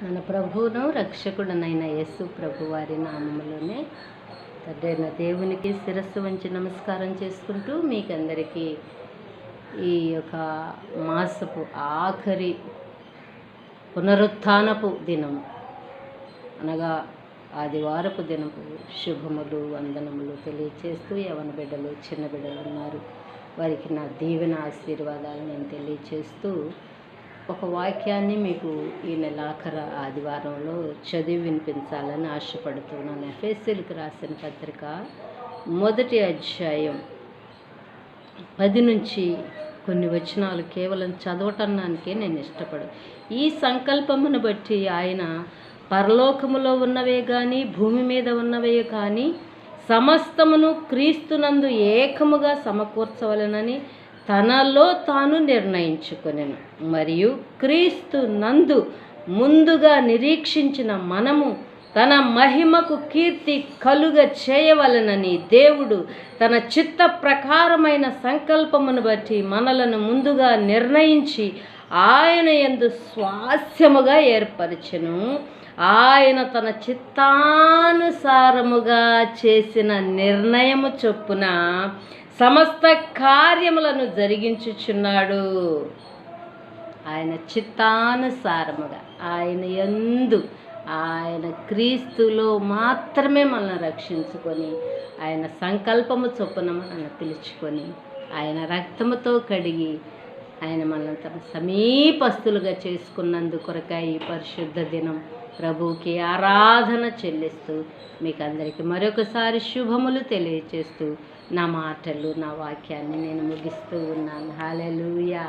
మన ప్రభువును రక్షకుడనైన యేసు ప్రభు వారి నామములోనే తండ్రైన దేవునికి శిరస్సు వంచి నమస్కారం చేసుకుంటూ మీకందరికీ ఈ యొక్క మాసపు ఆఖరి పునరుత్థానపు దినం అనగా ఆదివారపు దినపు శుభములు వందనములు తెలియచేస్తూ యవన బిడ్డలు చిన్న బిడ్డలు ఉన్నారు, వారికి నా దీవెన ఆశీర్వాదాలు నేను తెలియచేస్తూ ఒక వాక్యాన్ని మీకు ఈ నెలాఖర ఆదివారంలో చదివి వినిపించాలని ఆశపడుతున్నాను. ఎఫెసీయులకు రాసిన పత్రిక 1వ అధ్యాయం 10 నుంచి కొన్ని వచనాలు కేవలం చదవటానికే నేను ఇష్టపడు. ఈ సంకల్పమును బట్టి ఆయన పరలోకములో ఉన్నవే కానీ భూమి మీద ఉన్నవే కానీ సమస్తమును క్రీస్తునందు ఏకముగా సమకూర్చవలెనని తనలో తాను నిర్ణయించుకొనెను. మరియు క్రీస్తు నందు ముందుగా నిరీక్షించిన మనము తన మహిమకు కీర్తి కలుగ చేయవలెనని దేవుడు తన చిత్త ప్రకారమైన సంకల్పమును బట్టి మనలను ముందుగా నిర్ణయించి ఆయన యందు స్వాస్యముగా ఏర్పరచెను. ఆయన తన చిత్తానుసారముగా చేసిన నిర్ణయము చొప్పున సమస్త కార్యములను జరిగించుచున్నాడు. ఆయన చిత్తానుసారముగా ఆయన యందు ఆయన క్రీస్తులో మాత్రమే మనల్ని రక్షించుకొని ఆయన సంకల్పము చొప్పున మనల్ని పిలుచుకొని ఆయన రక్తముతో కడిగి ఆయన మనల్ని తన సమీపస్తులుగా చేసుకున్నందుకొరకై ఈ పరిశుద్ధ దినం ప్రభువుకి ఆరాధన చెల్లిస్తూ మీకు అందరికీ మరొకసారి శుభములు తెలియచేస్తూ నా మాటలు నా వాక్యాన్ని నేను ముగిస్తూ ఉన్నాను. హల్లెలూయా.